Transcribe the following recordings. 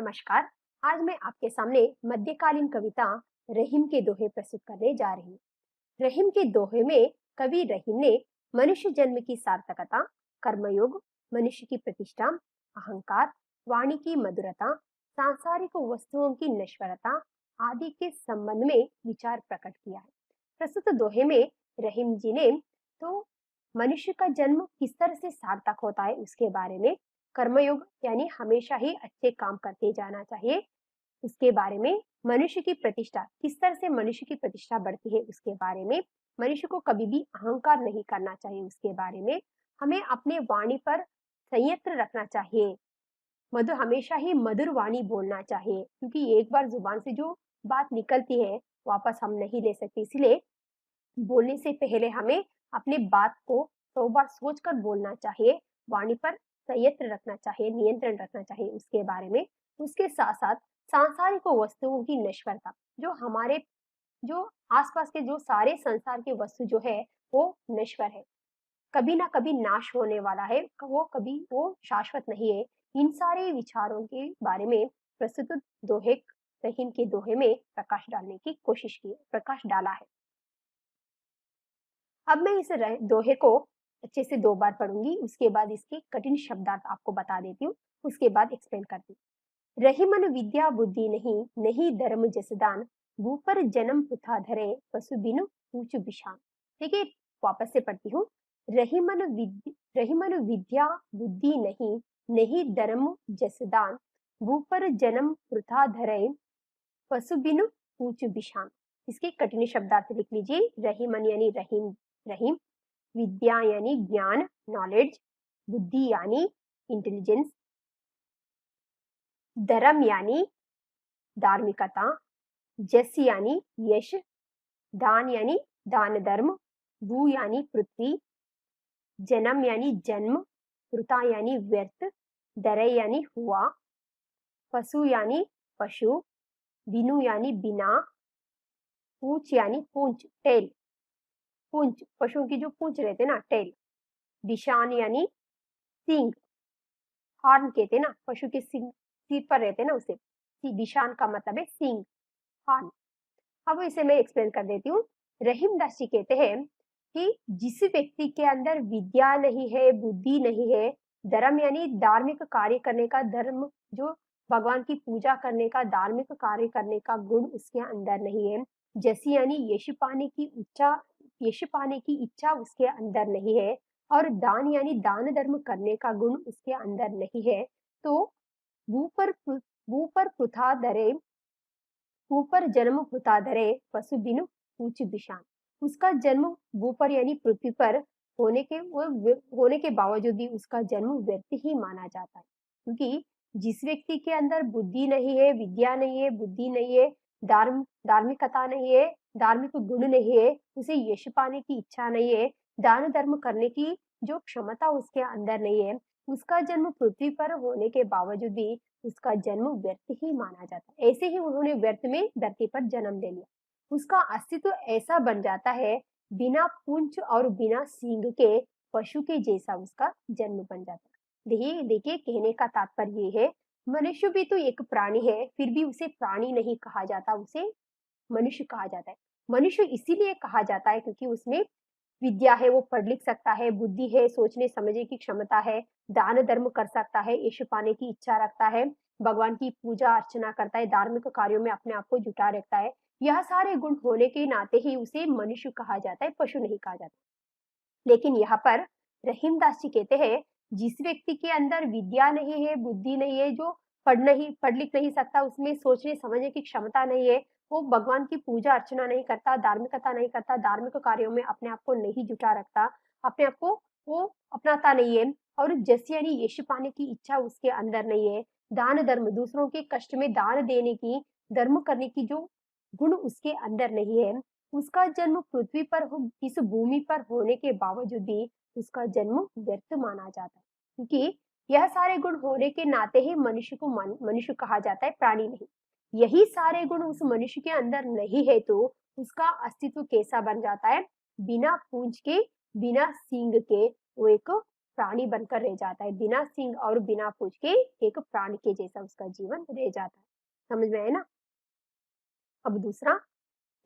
नमस्कार। आज मैं आपके सामने मध्यकालीन कविता रहीम के दोहे प्रस्तुत करने जा रही हूँ। रहीम के दोहे में कवि रहीम ने मनुष्य जन्म की सार्थकता, कर्मयोग, मनुष्य की प्रतिष्ठा, अहंकार, वाणी की मधुरता, सांसारिक वस्तुओं की नश्वरता आदि के संबंध में विचार प्रकट किया है। प्रस्तुत दोहे में रहीम जी ने तो मनुष्य का जन्म किस तरह से सार्थक होता है उसके बारे में, कर्मयोग यानी हमेशा ही अच्छे काम करते जाना चाहिए उसके बारे में, मनुष्य की प्रतिष्ठा किस तरह से मनुष्य की प्रतिष्ठा बढ़ती है उसके बारे में, मनुष्य को कभी भी अहंकार नहीं करना चाहिए उसके बारे में, हमें अपने वाणी पर संयंत्र रखना चाहिए, मधुर हमेशा ही मधुर वाणी बोलना चाहिए क्योंकि एक बार जुबान से जो बात निकलती है वापस हम नहीं ले सकते। इसलिए बोलने से पहले हमें अपने बात को 100 बार सोचकर बोलना चाहिए, वाणी पर संयंत्र रखना चाहिए, नियंत्रण रखना चाहिए उसके बारे में। उसके साथ साथ सांसारिक वस्तुओं की नश्वरता, जो आसपास के जो सारे संसार के वस्तु जो है वो नश्वर है, कभी ना कभी नाश होने वाला है, वो शाश्वत नहीं है। इन सारे विचारों के बारे में प्रस्तुत दोहे रहीम के दोहे में प्रकाश डालने की कोशिश की, प्रकाश डाला है। अब मैं इस दोहे को अच्छे से 2 बार पढ़ूंगी, उसके बाद इसके कठिन शब्दार्थ आपको बता देती हूँ, उसके बाद एक्सप्लेन करती हूँ। रहीमन विद्या बुद्धि नहीं, नहीं धर्म जसदान, भू पर जन्म पुथा धरे, पशु बिनु पूछ बिशान। ठीक है, वापस से पढ़ती हूँ। रहीमन विद्या बुद्धि नहीं, नहीं धर्म जसदान, भू पर जन्म पुथा धरे, पशु बिनु पूछ बिशान। इसके कठिन शब्दार्थ लिख लीजिए। रहीमन यानी रहीम, रहीम, विद्या यानी ज्ञान, नॉलेज, बुद्धि यानी इंटेलिजेंस, धर्म यानी धार्मिकता, जस यानी यश, दान यानी दान धर्म, भू यानी पृथ्वी, जन्म यानी जन्म, वृता यानी व्यर्थ, दरे यानी हुआ, पशु यानी पशु, बिनु यानी बिना, पूछ यानी पूंछ, टेल, पूंछ पशुओं की जो पूंछ रहते ना, टेल, बिशान यानी सींग, हॉर्न कहते हैं ना, पशु के सिर पर रहते हैं ना उसे, बिशान का मतलब है सींग, हॉर्न। अब इसे मैं एक्सप्लेन कर देती हूँ। रहीमदास जी कहते हैं कि जिस व्यक्ति के अंदर विद्या नहीं है, बुद्धि नहीं है, धर्म यानी धार्मिक कार्य करने का, धर्म जो भगवान की पूजा करने का, धार्मिक कार्य करने का गुण उसके अंदर नहीं है, जैसी यानी यश पाने की इच्छा उसके अंदर नहीं है, और दान यानी दान धर्म करने का गुण उसके अंदर नहीं है, तो भू पर पृथा धरे, ऊपर जन्म पुता धरे, पशु बिनु पूछ बिशान। उसका जन्म भू पर यानी पृथ्वी पर होने के बावजूद भी उसका जन्म व्यर्थ ही माना जाता है, क्योंकि जिस व्यक्ति के अंदर बुद्धि नहीं है, विद्या नहीं है, बुद्धि नहीं है, धार्मिकता नहीं है, धार्मिक गुण नहीं है, उसे यश पाने की इच्छा नहीं है, दान धर्म करने की जो क्षमता उसके अंदर नहीं है, उसका जन्म पृथ्वी पर होने के बावजूद भी उसका जन्म व्यर्थ ही माना जाता है। ऐसे ही उन्होंने व्यर्थ में धरती पर जन्म ले लिया, उसका अस्तित्व ऐसा बन जाता है, बिना पूंछ और बिना सींग के पशु के जैसा उसका जन्म बन जाता है। देखिए देखिए, कहने का तात्पर्य ये है, मनुष्य भी तो एक प्राणी है, फिर भी उसे प्राणी नहीं कहा जाता, उसे मनुष्य कहा जाता है। मनुष्य इसीलिए कहा जाता है क्योंकि उसमें विद्या है, वो पढ़ लिख सकता है, बुद्धि है, सोचने समझने की क्षमता है, दान धर्म कर सकता है, यश पाने की इच्छा रखता है, भगवान की पूजा अर्चना करता है, धार्मिक कार्यों में अपने आप को जुटा रखता है। यह सारे गुण होने के नाते ही उसे मनुष्य कहा जाता है, पशु नहीं कहा जाता। लेकिन यहाँ पर रहीमदास जी कहते हैं, जिस व्यक्ति के अंदर विद्या नहीं है, बुद्धि नहीं है, जो पढ़ लिख नहीं सकता, उसमें सोचने समझने की क्षमता नहीं है, वो भगवान की पूजा अर्चना नहीं करता, धार्मिकता नहीं करता, धार्मिक कार्यों में अपने आप को नहीं जुटा रखता, अपने आप को वो अपनाता नहीं है, और जस यानी यश पाने की इच्छा उसके अंदर नहीं है, दान धर्म दूसरों के कष्ट में दान देने की, धर्म करने की जो गुण उसके अंदर नहीं है, उसका जन्म पृथ्वी पर इस भूमि पर होने के बावजूद भी उसका जन्म व्यर्थ माना जाता है, क्योंकि यह सारे गुण होने के नाते ही मनुष्य को मनुष्य कहा जाता है, प्राणी नहीं। यही सारे गुण उस मनुष्य के अंदर नहीं है तो उसका अस्तित्व कैसा बन जाता है, बिना पूंछ के, बिना सींग के वो एक प्राणी बनकर रह जाता है, बिना सिंग और बिना पूंछ के एक प्राणी के जैसा उसका जीवन रह जाता है। समझ में आया ना? अब दूसरा,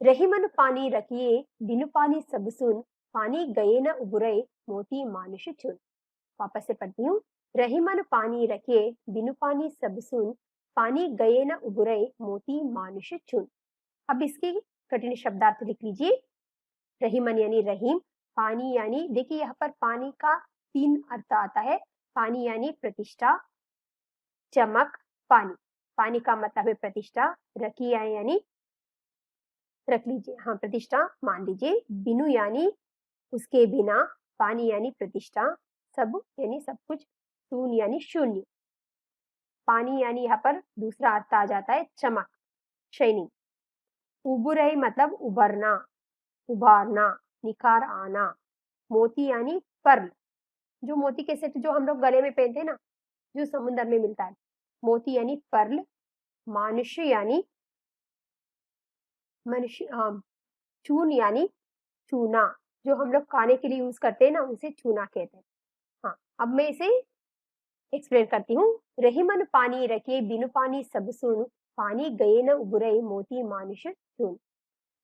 रही मन पानी रखिए बिनु पानी सब सुन, पानी गए न उबरे मोती मानुष चुन। वापस से पढ़ती हूँ। रही मन पानी रखिए बिनु पानी सब सुन, पानी गए न उबरे मोती मानुष चुन। अब इसकी कठिन शब्दार्थ लिख लीजिए। रहीमन यानी रहीम, पानी यानी, देखिए यहाँ पर पानी का 3 अर्थ आता है। पानी यानी प्रतिष्ठा, चमक, पानी। पानी का मतलब है प्रतिष्ठा, रखिया यानी रख लीजिए, हाँ प्रतिष्ठा मान लीजिए। बिनु यानी उसके बिना, पानी यानी प्रतिष्ठा, सब यानी सब कुछ, शून्य यानी शून्य। पानी यानी यहाँ पर दूसरा अर्थ आ जाता है चमक, शाइनिंग। उबुरई मतलब उभरना, उभारना, निखार आना। मोती यानी पर्ल, जो मोती के सेट जो हम लोग गले में पहनते हैं ना, जो समुद्र में मिलता है, मोती यानी पर्ल। मनुष्य यानी मनुष्य, चून यानी चूना, जो हम लोग खाने के लिए यूज करते हैं ना, उसे चूना कहते हैं। हाँ, अब मैं इसे एक्सप्लेन करती हूँ। रही मन पानी रखे बिनु पानी सब सुन, पानी गए न उबरे मोती मानुष चून।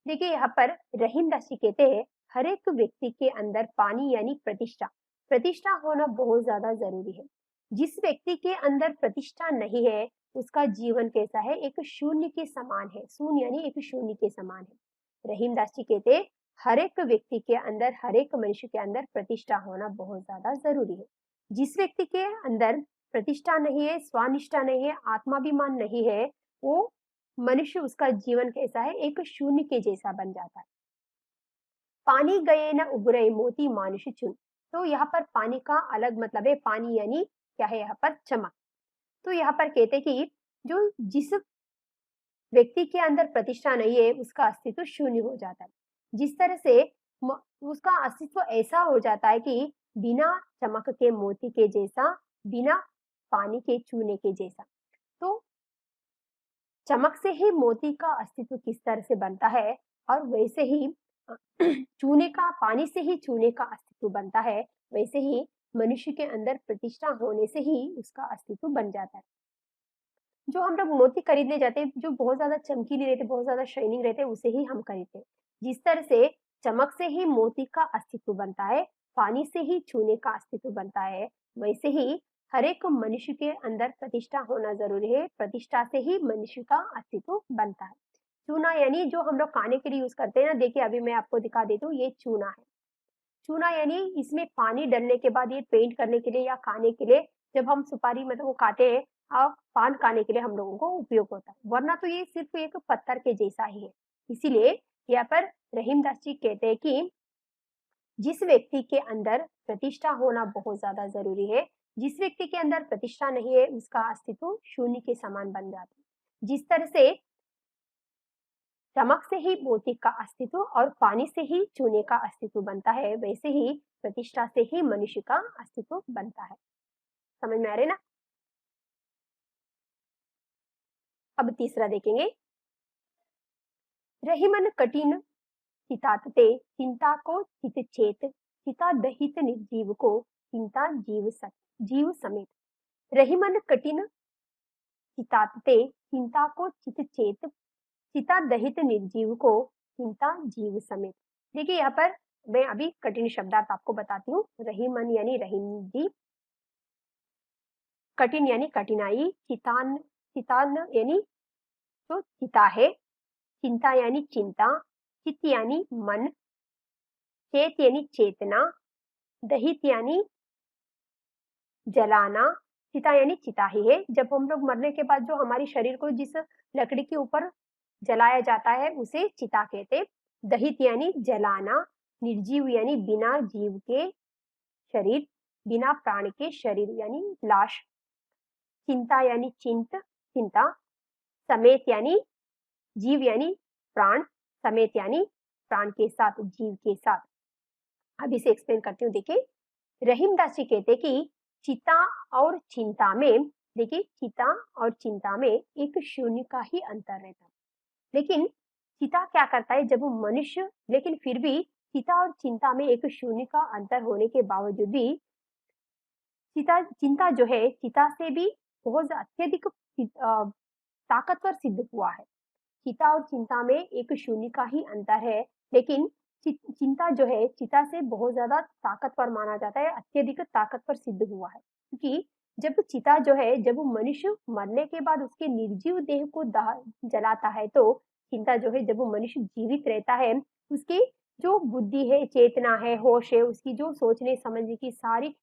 देखिए यहाँ पर रहीम दास जी कहते हैं, हर एक व्यक्ति के अंदर पानी यानी प्रतिष्ठा, प्रतिष्ठा होना बहुत ज्यादा जरूरी है। जिस व्यक्ति के अंदर प्रतिष्ठा नहीं है, उसका जीवन कैसा है, एक शून्य के समान है। शून्य यानी एक शून्य के समान है। रहीम दास जी कहते हैं, हर एक व्यक्ति के अंदर, हर एक मनुष्य के अंदर प्रतिष्ठा होना बहुत ज्यादा जरूरी है। जिस व्यक्ति के अंदर प्रतिष्ठा नहीं है, स्वानिष्ठा नहीं है, आत्माभिमान नहीं है, वो मनुष्य, उसका जीवन कैसा है, एक शून्य के जैसा बन जाता है। पानी गए न उबरे मोती मानुष चुन। तो यहाँ पर पानी का अलग मतलब है। पानी यानी क्या है, यहाँ पर चमक। तो यहाँ पर कहते कि जो जिस व्यक्ति के अंदर प्रतिष्ठा नहीं है, उसका अस्तित्व शून्य हो जाता है। जिस तरह से उसका अस्तित्व ऐसा हो जाता है कि बिना चमक के मोती के जैसा, बिना पानी के चूने के जैसा। तो चमक से ही मोती का अस्तित्व किस तरह से बनता है, और वैसे ही चूने का, पानी से ही चूने का अस्तित्व बनता है, वैसे ही मनुष्य के अंदर प्रतिष्ठा होने से ही उसका अस्तित्व बन जाता है। जो हम लोग मोती खरीदने जाते हैं, जो बहुत ज्यादा चमकीले रहते, बहुत ज्यादा शाइनिंग रहते, उसे ही हम खरीदते हैं। जिस तरह से चमक से ही मोती का अस्तित्व बनता है, पानी से ही चूने का अस्तित्व बनता है, वैसे ही हर एक मनुष्य के अंदर प्रतिष्ठा होना जरूरी है। प्रतिष्ठा से ही मनुष्य का अस्तित्व बनता है। चूना यानी जो हम लोग खाने के लिए यूज करते हैं ना, देखिए अभी मैं आपको दिखा देती हूँ, ये चूना है। चूना यानी इसमें पानी डालने के बाद ये पेंट करने के लिए या खाने के लिए, जब हम सुपारी मतलब वो खाते हैं, पान खाने के लिए हम लोगों को उपयोग होता है, वरना तो ये सिर्फ एक पत्थर के जैसा ही है। इसीलिए यहाँ पर रहीम दास जी कहते हैं कि जिस व्यक्ति के अंदर प्रतिष्ठा होना बहुत ज्यादा जरूरी है, जिस व्यक्ति के अंदर प्रतिष्ठा नहीं है, उसका अस्तित्व शून्य के समान बन जाता है। जिस तरह से चमक से ही मोती का अस्तित्व और पानी से ही चूने का अस्तित्व बनता है, वैसे ही प्रतिष्ठा से ही मनुष्य का अस्तित्व बनता है। समझ में आ रहे ना? अब तीसरा देखेंगे। रही मन कठिन चिताते चिंता को चित चेत, चिता दहित निर्जीव को चिंता जीव समेत। रही मन कठिन चिताते चिंता को चित चेत, चिता दहित निर्जीव को चिंता जीव समेत। देखिए यहाँ पर मैं अभी कठिन शब्दार्थ आपको बताती हूँ। रहीमन यानी रहीम जी, कठिन यानी कठिनाई, चितान, चितान यानी जो चिता है, चिंता यानी चिंता, चित यानी मन, चेत यानी चेतना, दहित यानी जलाना, चिता यानी चिता ही है। जब हम लोग मरने के बाद जो हमारी शरीर को जिस लकड़ी के ऊपर जलाया जाता है, उसे चिता कहते। दहित यानी जलाना, निर्जीव यानी बिना जीव के शरीर, बिना प्राण के शरीर यानी लाश, चिंता यानी चिंता, समेत यानी जीव यानी प्राण, समेत यानी प्राण के साथ, जीव के साथ। अब इसे एक्सप्लेन करती हूँ। देखिए रहीम दास जी कहते कि चिता और चिंता में, देखिए चिता और चिंता में एक शून्य का ही अंतर रहता है। लेकिन चिता क्या करता है, जब वो मनुष्य, लेकिन फिर भी चिता और चिंता में एक शून्य का अंतर होने के बावजूद भी चिंता जो है चिता से भी बहुत अत्यधिक ताकतवर सिद्ध हुआ है। चिता और चिंता में एक शून्य का ही अंतर है, लेकिन चिंता जो है चिता से बहुत ज्यादा ताकतवर माना जाता है, अत्यधिक ताकतवर सिद्ध हुआ है। क्योंकि जब चिता जो है जब वो मनुष्य मरने के बाद उसके निर्जीव देह को जलाता है, तो चिंता जो है जब वो मनुष्य जीवित रहता है, उसकी जो बुद्धि है, चेतना है, होश है, उसकी जो सोचने समझने की सारी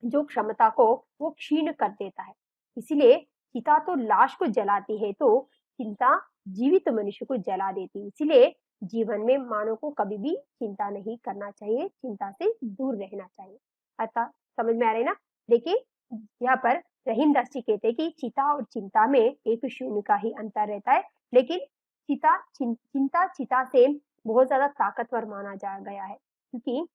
जो क्षमता को वो क्षीण कर देता है। इसीलिए चिता तो लाश को जलाती है, तो चिंता जीवित मनुष्य को जला देती है। इसीलिए जीवन में मानव को कभी भी चिंता नहीं करना चाहिए, चिंता से दूर रहना चाहिए। अतः समझ में आ रहा है ना? देखिए यहाँ पर रहीम दास जी कहते हैं कि चिता और चिंता में एक शून्य का ही अंतर रहता है, लेकिन चिंता चिता से बहुत ज्यादा ताकतवर माना जा गया है। क्योंकि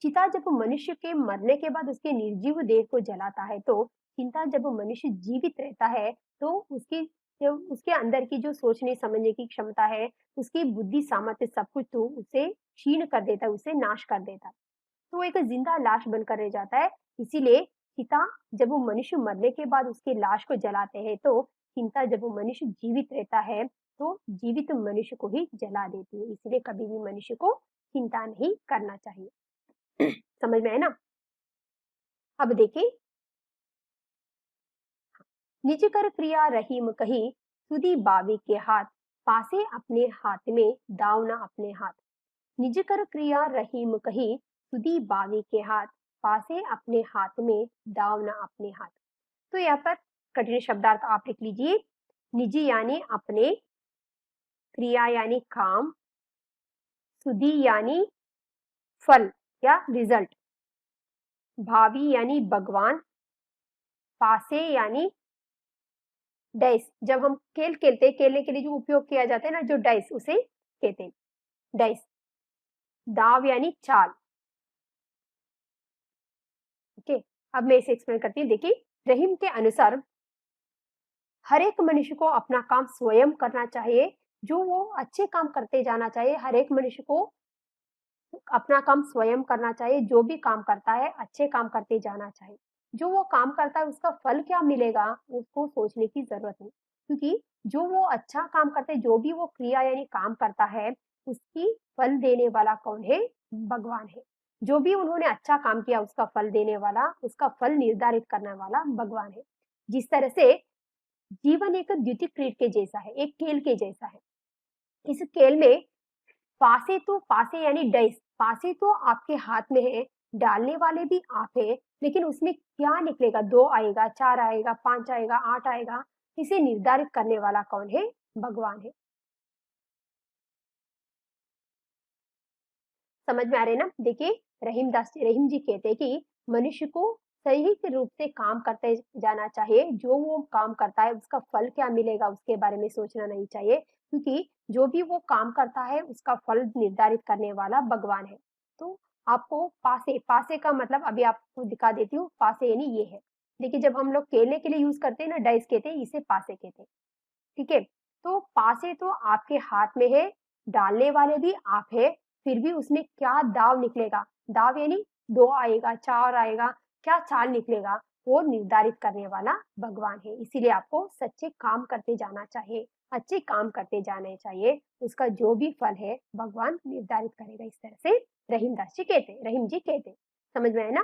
चिता जब मनुष्य के मरने के बाद उसके निर्जीव देह को जलाता है, तो चिंता जब मनुष्य जीवित रहता है, तो उसकी जो उसके अंदर की जो सोचने समझने की क्षमता है, उसकी बुद्धि सामर्थ्य सब कुछ तो उसे क्षीण कर देता है, उसे नाश कर देता है, तो वो एक जिंदा लाश बनकर रह जाता है। इसीलिए चिता जब वो मनुष्य मरने के बाद उसके लाश को जलाते हैं, तो चिंता जब वो मनुष्य जीवित रहता है, तो जीवित मनुष्य को ही जला देती है। इसलिए कभी भी मनुष्य को चिंता नहीं करना चाहिए। समझ में आया ना? अब देखिए, निज कर क्रिया रहीम कही, सुधी बावी के हाथ, पासे अपने हाथ में दाव ना अपने हाथ। निज कर क्रिया रहीम कही, सुधी बावी के हाथ, पासे अपने हाथ में दाव ना अपने हाथ। तो यहाँ पर कठिन शब्दार्थ आप लिख लीजिए। निजी यानी अपने, क्रिया यानी काम, सुधी यानी फल या रिजल्ट, भावी यानी भगवान, पासे यानी डाइस। जब हम खेल खेलते हैं, खेलने के लिए जो उपयोग किया जाता है ना, जो डाइस, उसे कहते हैं डाइस। दाव यानी चाल। ओके, अब मैं इसे एक्सप्लेन करती हूँ। देखिए, रहीम के अनुसार हर एक मनुष्य को अपना काम स्वयं करना चाहिए, जो वो अच्छे काम करते जाना चाहिए। हर एक मनुष्य को अपना काम स्वयं करना चाहिए, जो भी काम करता है अच्छे काम करते जाना चाहिए। जो वो काम करता है उसका फल क्या मिलेगा उसको सोचने की जरूरत नहीं, क्योंकि जो वो अच्छा काम करते जो भी वो क्रिया यानी काम करता है, उसकी फल देने वाला कौन है? भगवान है। जो भी उन्होंने अच्छा काम किया उसका फल देने वाला, उसका फल निर्धारित करने वाला भगवान है। जिस तरह से जीवन एक द्युतिक क्रीड के जैसा है, एक खेल के जैसा है। इस खेल में पासे तो पासे यानी डाइस, पासे तो आपके हाथ में है, डालने वाले भी आप है, लेकिन उसमें क्या निकलेगा? 2 आएगा, 4 आएगा, 5 आएगा, 8 आएगा, इसे निर्धारित करने वाला कौन है? भगवान है। समझ में आ रहे हैं ना? देखिए, रहीम जी कहते हैं कि मनुष्य को सही के रूप से काम करते जाना चाहिए। जो वो काम करता है उसका फल क्या मिलेगा उसके बारे में सोचना नहीं चाहिए, क्योंकि जो भी वो काम करता है उसका फल निर्धारित करने वाला भगवान है। तो आपको पासे, पासे का मतलब अभी आपको दिखा देती हूँ। पासे यानी ये है। देखिए, जब हम लोग खेलने के लिए यूज करते हैं ना, डाइस कहते हैं, इसे पासे कहते हैं। ठीक है? तो पासे तो आपके हाथ में है, डालने वाले भी आप है, फिर भी उसमें क्या दाव निकलेगा? दाव यानी 2 आएगा, 4 आएगा, क्या चाल निकलेगा? वो निर्धारित करने वाला भगवान है। इसीलिए आपको सच्चे काम करते जाना चाहिए, अच्छे काम करते जाने चाहिए। उसका जो भी फल है भगवान निर्धारित करेगा। इस तरह से रहीम जी कहते। समझ में आया ना?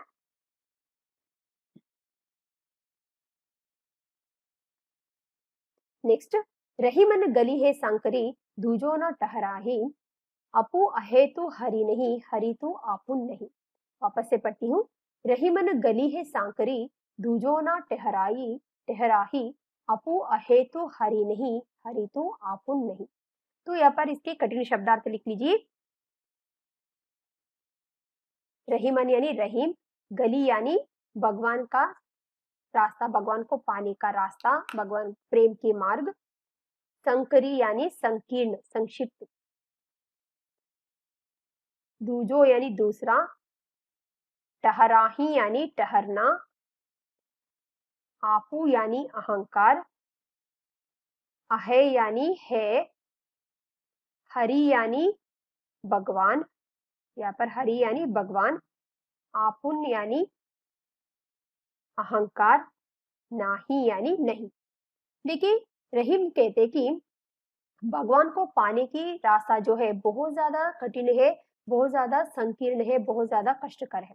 नेक्स्ट, रही मन गली है सांकरी, दूजो न टहराही, अपू अहे तो हरि नहीं, हरि तो आपुन नहीं। वापस से पढ़ती हूँ। रही मन गली है सांकरी, दूजो ना टहराई टहराही, अपू अहे तो हरि नहीं, हरि तो आपुन नहीं। तो यहाँ पर इसके कठिन शब्दार्थ लिख लीजिए। रहीमन यानी रहीम, गली यानी भगवान का रास्ता, भगवान को पाने का रास्ता, भगवान प्रेम के मार्ग। संकरी यानी संकीर्ण, संक्षिप्त। दूजो यानी दूसरा। टहराही यानी टहरना। आपू यानी अहंकार। अहे यानी है। हरि यानी भगवान, यहाँ पर हरि यानी भगवान। आपुन यानी अहंकार नाही यानी नहीं। देखिए, रहीम कहते कि भगवान को पाने की रास्ता जो है बहुत ज्यादा कठिन है, बहुत ज्यादा संकीर्ण है, बहुत ज्यादा कष्टकर है।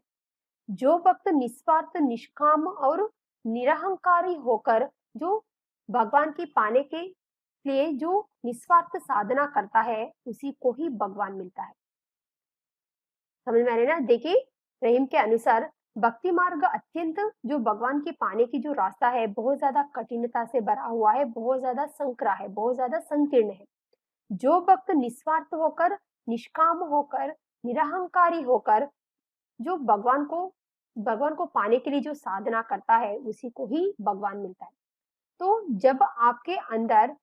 जो भक्त निस्वार्थ, निष्काम और निरहंकारी होकर जो भगवान की पाने के लिए जो निस्वार्थ साधना करता है, उसी को ही भगवान मिलता है। समझ में आ रही ना? देखिए, रहीम के अनुसार भक्ति मार्ग अत्यंत जो भगवान की पाने की जो रास्ता है बहुत ज्यादा कठिनता से भरा हुआ है, बहुत ज्यादा संकरा है, बहुत ज्यादा संकीर्ण है। जो भक्त निस्वार्थ होकर, निष्काम होकर, निरहंकारी होकर जो भगवान को पाने के लिए जो साधना करता है, उसी को ही भगवान मिलता है। तो जब आपके अंदर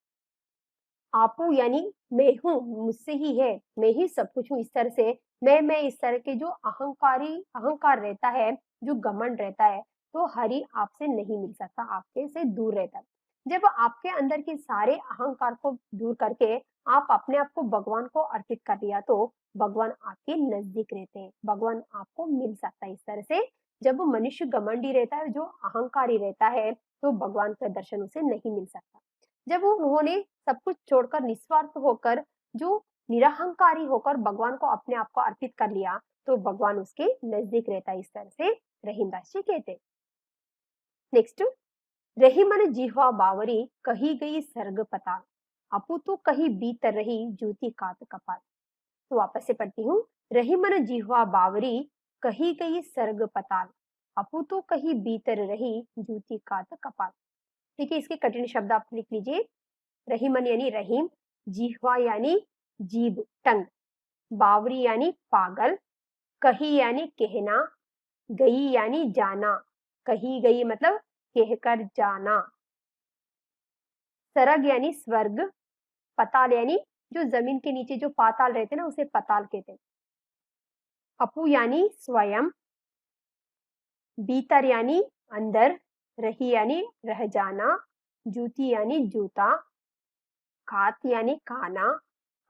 आपू यानी मैं हूँ, मुझसे ही है, मैं ही सब कुछ हूँ, इस तरह से मैं इस तरह के जो अहंकार रहता है, जो घमंड रहता है, तो हरि आपसे नहीं मिल सकता, आपके से दूर रहता है। जब आपके अंदर के सारे अहंकार को दूर करके आप अपने आप को भगवान को अर्पित कर दिया, तो भगवान आपके नजदीक रहते हैं, भगवान आपको मिल सकता है। इस तरह से जब मनुष्य घमंडी रहता है, जो अहंकारी रहता है, तो भगवान का दर्शन उसे नहीं मिल सकता। जब उन्होंने सब कुछ छोड़कर निस्वार्थ होकर जो निरहंकारी होकर भगवान को अपने आप को अर्पित कर लिया, तो भगवान उसके नजदीक रहता है। इस तरह से रहीमदास जी कहते। नेक्स्ट, रही मन जिह्वा बावरी कही गई सर्ग पताल, अपू तो कही बीतर रही जूती कात कपाल। तो वापस से पढ़ती हूँ। रही मन जिह्वा बावरी कही गई सर्ग पताल, अपू तो कही बीतर रही जूती कात कपाल। ठीक है, इसके कठिन शब्द आप लिख लीजिए। रहीमन यानी रहीम, जिह्वा यानी जीभ, टंग, बावरी यानी पागल, कही यानी कहना, गई यानी जाना, कही गई मतलब कहकर जाना, सरग यानी स्वर्ग, पताल यानी जो जमीन के नीचे जो पाताल रहते हैं ना, उसे पताल कहते हैं। अपू यानी स्वयं, भीतर यानी अंदर, रही यानी रह जाना, जूती यानी जूता, खात यानी खाना,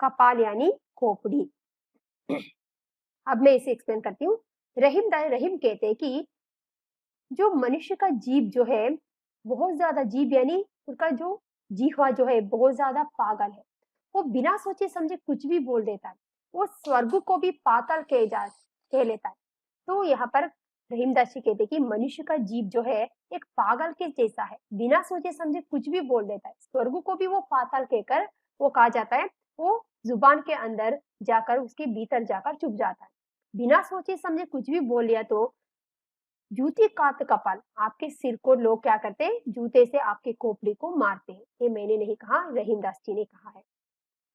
कपाल यानी खोपड़ी। अब मैं इसे एक्सप्लेन करती हूँ। रहीम कहते हैं कि जो मनुष्य का जीव जो है बहुत ज्यादा, जीव यानी उसका जो जीवा जो है बहुत ज्यादा पागल है। वो बिना सोचे समझे कुछ भी बोल देता है, वो स्वर्ग को भी पाताल कह लेता है। तो यहाँ पर रहीमदास जी कहते कि मनुष्य का जीव जो है एक पागल के जैसा है, बिना सोचे समझे कुछ भी बोल देता है। स्वर्ग को भी वो पाताल कहकर वो कहा जाता है, वो जुबान के अंदर जाकर उसके भीतर जाकर चुप जाता है। बिना सोचे समझे कुछ भी बोल लिया तो जूती कात कपाल, आपके सिर को लोग क्या करते हैं, जूते से आपके खोपड़ी को मारते हैं। ये मैंने नहीं कहा, रहीमदास जी ने कहा है।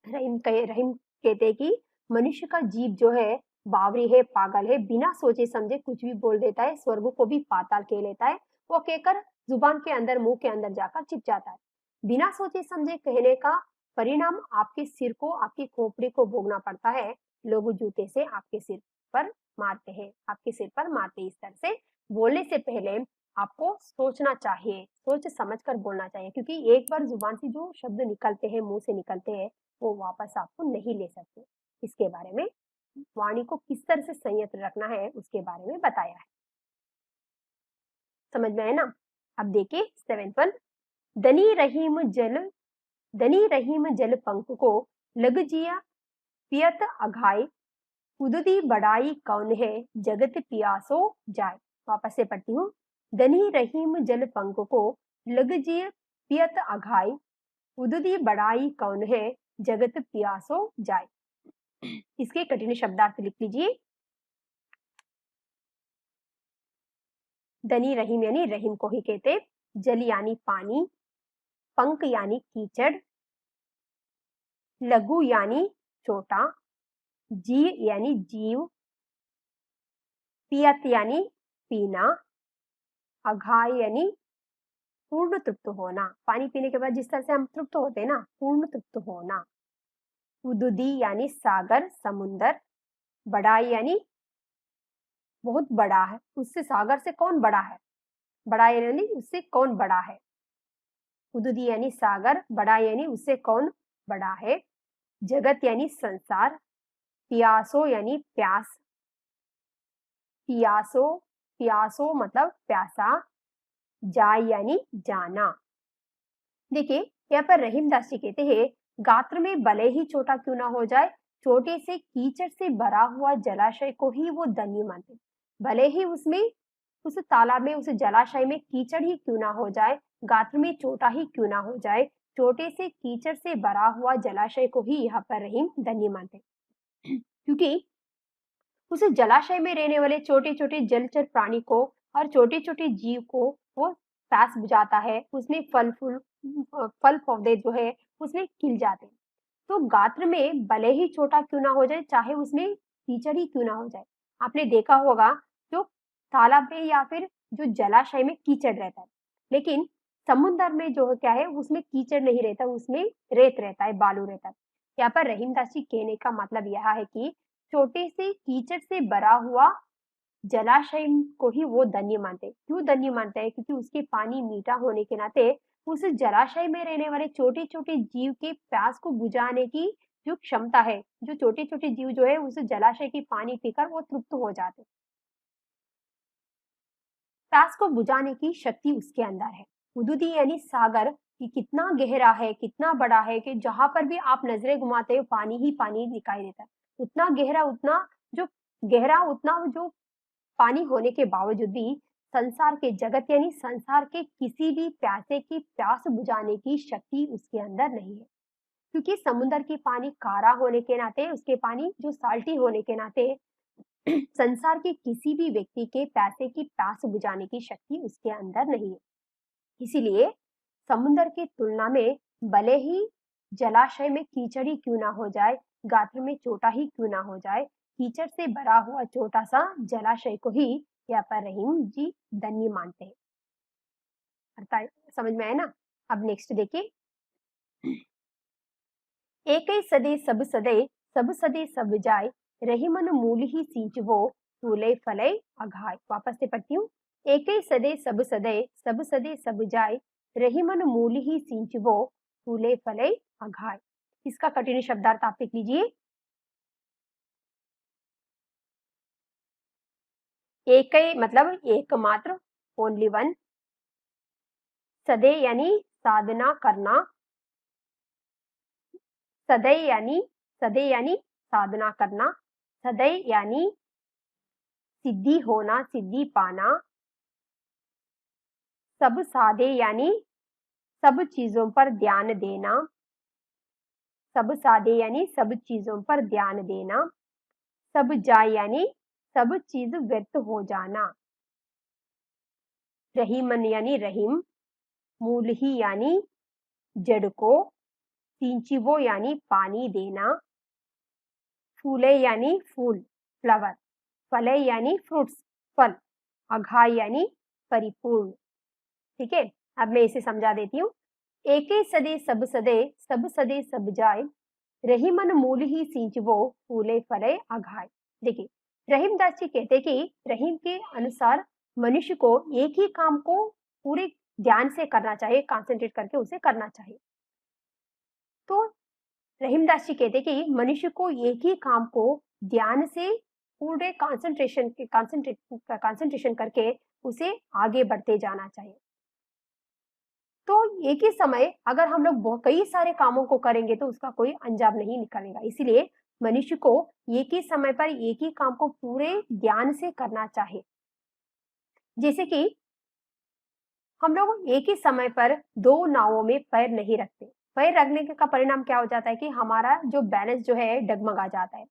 रहीम कहते हैं कि मनुष्य का जीव जो है बावरी है, पागल है, बिना सोचे समझे कुछ भी बोल देता है, स्वर्ग को भी पाताल कह लेता है। वो कहकर जुबान के अंदर, मुंह के अंदर जाकर छिप जाता है। बिना सोचे समझे कहने का परिणाम आपके सिर को, आपकी खोपड़ी को भोगना पड़ता है। लोग जूते से आपके सिर पर मारते हैं, आपके सिर पर मारते हैं। इस तरह से बोलने से पहले आपको सोचना चाहिए, सोच समझ कर बोलना चाहिए, क्योंकि एक बार जुबान से जो शब्द निकलते हैं, मुंह से निकलते हैं, वो वापस आपको नहीं ले सकते। इसके बारे में वाणी को किस तरह से संयत रखना है उसके बारे में बताया है। समझ में आया ना? अब देखिए 7th 1, दनी रहीम जल पंख को लग जिया पियत अघाई, उददी बड़ाई कौन है जगत पियासो जाए। वापस से पढ़ती हूँ। दनी रहीम जल पंख को लग जिया पियत अघाई, उददी बड़ाई कौन है जगत पियासो जाए। इसके कठिन शब्दार्थ लिख लीजिए। दनी रहीम यानी रहीम को ही कहते, जल यानी पानी, पंख यानी कीचड़, लघु यानी छोटा, जी यानी जीव, पियत यानी पीना, अघाय यानी पूर्ण तृप्त होना, पानी पीने के बाद जिस तरह से हम तृप्त होते हैं ना, पूर्ण तृप्त होना। उदुदी यानी सागर, समुंदर, बड़ाई यानी बहुत बड़ा है, उससे सागर से कौन बड़ा है, बड़ा यानी उससे कौन बड़ा है। उदुदी यानी सागर, बड़ा यानी उससे कौन बड़ा है। जगत यानी संसार, पियासो यानी प्यास, पियासो, पियासो मतलब प्यासा, जाय यानी जाना। देखिए यहाँ पर रहीमदास जी कहते हैं, गात्र में भले ही छोटा क्यों ना हो जाए, छोटे से कीचड़ से भरा हुआ जलाशय को ही वो धन्य मानते। भले ही उसमें, उस तालाब में, उस जलाशय में कीचड़ ही क्यों ना हो जाए, गात्र में छोटा ही क्यों ना हो जाए, छोटे से कीचड़ से भरा हुआ जलाशय को ही यहाँ पर रहीम धन्य मानते, क्योंकि उस जलाशय में रहने वाले छोटे छोटे जलचर प्राणी को और छोटे छोटे जीव को वो प्यास बुझाता है, उसमें फल पौधे जो है उसमें खिल जाते हैं। तो गात्र में भले ही छोटा क्यों ना हो जाए, चाहे उसमें कीचड़ ही क्यों ना हो जाए। आपने देखा होगा जो तालाब में या फिर जो जलाशय में कीचड़ रहता है, लेकिन समुद्र में जो क्या है उसमें कीचड़ नहीं रहता, उसमें रेत रहता है, बालू रहता है। यहाँ पर रहीमदास जी कहने का मतलब यह है कि छोटे से कीचड़ से भरा हुआ जलाशय को ही वो धन्य मानते हैं। क्यों धन्य मानते हैं? क्योंकि उसके पानी मीठा होने के नाते उस जलाशय में रहने वाले छोटे छोटे जीव के प्यास को बुझाने की जो क्षमता है, जो छोटे छोटे जीव जो है उस जलाशय की पानी पीकर वो तृप्त हो जाते हैं, प्यास को बुझाने की शक्ति उसके अंदर है। हुदूदी यानी सागर कि कितना गहरा है, कितना बड़ा है कि जहां पर भी आप नजरें घुमाते हो पानी ही पानी दिखाई देता है। उतना गहरा, उतना जो गहरा, उतना जो पानी होने के बावजूद भी संसार के जगत यानी संसार के किसी भी प्यासे की प्यास बुझाने की शक्ति उसके अंदर नहीं है, क्योंकि समुद्र की पानी खारा होने के नाते, उसके पानी जो साल्टी होने के नाते संसार के किसी भी व्यक्ति के प्यासे की प्यास बुझाने की शक्ति उसके अंदर नहीं है। इसीलिए समुद्र की तुलना में भले ही जलाशय में कीचड़ ही क्यों ना हो जाए, गात्र में छोटा ही क्यों ना हो जाए, कीचड़ से भरा हुआ छोटा सा जलाशय को ही यहाँ पर रहीम जी धन्य मानते हैं। अर्थात समझ में आया ना? अब नेक्स्ट देखिए, एक ही सदे सब सदे, सब सदे सब जाय, रही मन मूल ही सींचवो, फूले फले अघाय। वापस से पढ़ती हूँ, एक ही सदे सब सदे, सब सदे सब जाय, रही मन मूल ही सींचवो, फूले फले अघाय। इसका कठिन शब्दार्थ आप लिख लीजिए। एक मतलब एकमात्र, ओनली वन। सदे यानी साधना करना, सदे यानी साधना करना, सदै यानी सिद्धि होना, सिद्धि पाना, सब साधे यानी सब चीजों पर ध्यान देना, सब साधे यानी सब चीजों पर ध्यान देना, सब जाय यानी सब चीज व्यर्थ हो जाना, रहीमन यानी रहीम, मूल ही यानी जड़ को, सिंचिवो यानी पानी देना, फूले यानी फूल, फ्लावर, फले यानी फ्रूट्स, फल, अघाय यानी परिपूर्ण। ठीक है, अब मैं इसे समझा देती हूँ। एक सदे सब सदे, सब सदे सब जाय, रही मन मूल ही सींचवो, फूले फले अघाय। देखिए रहीमदास जी कहते कि रहीम के अनुसार मनुष्य को एक ही काम को पूरे ध्यान से करना चाहिए, कंसंट्रेट करके उसे करना चाहिए। तो रहीमदास जी कहते कि मनुष्य को एक ही काम को ध्यान से पूरे कंसंट्रेशन करके उसे आगे बढ़ते जाना चाहिए। तो एक ही समय अगर हम लोग कई सारे कामों को करेंगे तो उसका कोई अंजाम नहीं निकलेगा। इसीलिए मनुष्य को एक ही समय पर एक ही काम को पूरे ध्यान से करना चाहिए। जैसे कि हम लोग एक ही समय पर दो नावों में पैर नहीं रखते। पैर रखने का परिणाम क्या हो जाता है कि हमारा जो बैलेंस जो है डगमगा जाता है।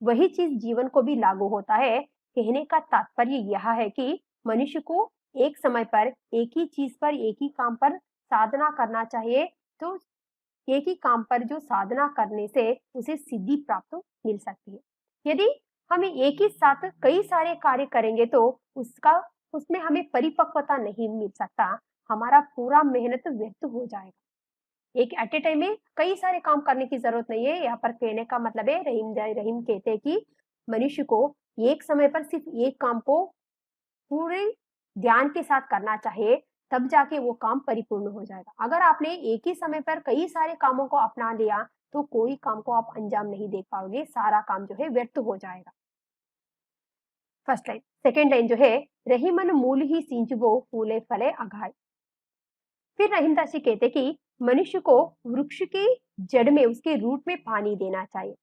वही चीज जीवन को भी लागू होता है। कहने का तात्पर्य यह है कि मनुष्य को एक समय पर एक ही चीज पर, एक ही काम पर साधना करना चाहिए। तो एक ही काम पर जो साधना करने से उसे सिद्धि प्राप्त मिल सकती है। यदि हमें एक ही साथ कई सारे कार्य करेंगे तो उसमें हमें परिपक्वता नहीं मिल सकता, हमारा पूरा मेहनत व्यर्थ हो जाएगा। एक एट ए टाइम में कई सारे काम करने की जरूरत नहीं है। यहाँ पर कहने का मतलब है, रहीम कहते हैं कि मनुष्य को एक समय पर सिर्फ एक काम को पूरे ध्यान के साथ करना चाहिए, तब जाके वो काम परिपूर्ण हो जाएगा। अगर आपने एक ही समय पर कई सारे कामों को अपना लिया तो कोई काम को आप अंजाम नहीं दे पाओगे, सारा काम जो है व्यर्थ हो जाएगा। First line. सेकेंड लाइन जो है, रहीमन मूल ही सींचबो फूले फले अघाय। फिर रहीमदास जी कहते कि मनुष्य को वृक्ष की जड़ में, उसके रूट में पानी देना चाहिए।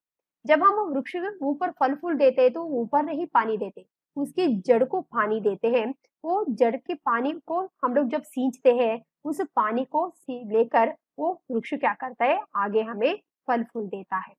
जब हम वृक्ष के ऊपर फल फूल देते हैं तो ऊपर नहीं पानी देते, उसकी जड़ को पानी देते हैं। वो जड़ के पानी को हम लोग जब सींचते हैं, उस पानी को लेकर वो वृक्ष क्या करता है, आगे हमें फल फूल देता है।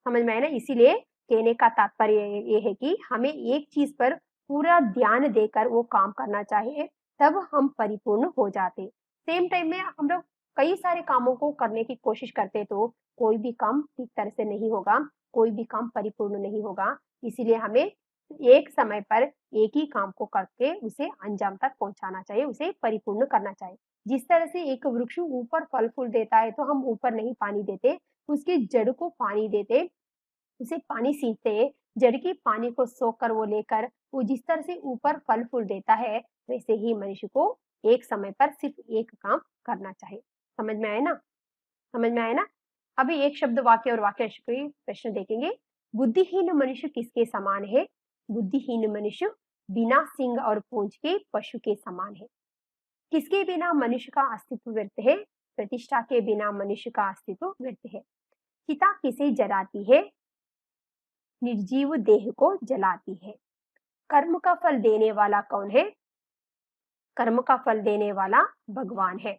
समझ में आया ना? इसीलिए कहने का तात्पर्य ये है कि हमें एक चीज पर पूरा ध्यान देकर वो काम करना चाहिए, तब हम परिपूर्ण हो जाते। सेम टाइम में हम लोग कई सारे कामों को करने की कोशिश करते तो कोई भी काम ठीक तरह से नहीं होगा, कोई भी काम परिपूर्ण नहीं होगा। इसीलिए हमें एक समय पर एक ही काम को करके उसे अंजाम तक पहुंचाना चाहिए, उसे परिपूर्ण करना चाहिए। जिस तरह से एक वृक्ष ऊपर फल फूल देता है तो हम ऊपर नहीं पानी देते, उसकी जड़ को पानी देते, उसे पानी सींचते, जड़ की पानी को सोखकर वो लेकर वो जिस तरह से ऊपर फल फूल देता है, वैसे ही मनुष्य को एक समय पर सिर्फ एक काम करना चाहिए। समझ में आया ना? समझ में आया ना? अभी एक शब्द वाक्य और वाक्य प्रश्न देखेंगे। बुद्धिहीन मनुष्य किसके समान है? बुद्धिहीन मनुष्य बिना सींग और पूंछ के पशु के समान है। किसके बिना मनुष्य का अस्तित्व व्यर्थ है? प्रतिष्ठा के बिना मनुष्य का अस्तित्व व्यर्थ है। चिता किसे जलाती है? निर्जीव देह को जलाती है। कर्म का फल देने वाला कौन है? कर्म का फल देने वाला भगवान है।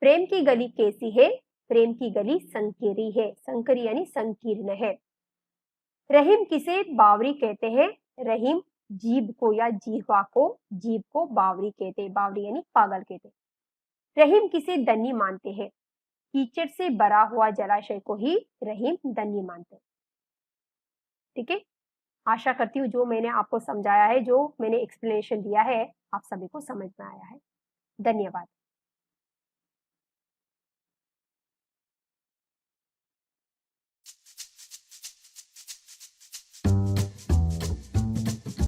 प्रेम की गली कैसी है? प्रेम की गली संकीरी है। संकरी यानी संकीर्ण है। रहीम किसे बावरी कहते हैं? रहीम जीभ को या जीवा को, जीभ को बावरी कहते हैं। बावरी यानी पागल कहते हैं। रहीम किसे धनी मानते हैं? कीचड़ से भरा हुआ जलाशय को ही रहीम धनी मानते हैं। ठीक है, आशा करती हूँ जो मैंने आपको समझाया है, जो मैंने एक्सप्लेनेशन दिया है, आप सभी को समझ में आया है। धन्यवाद।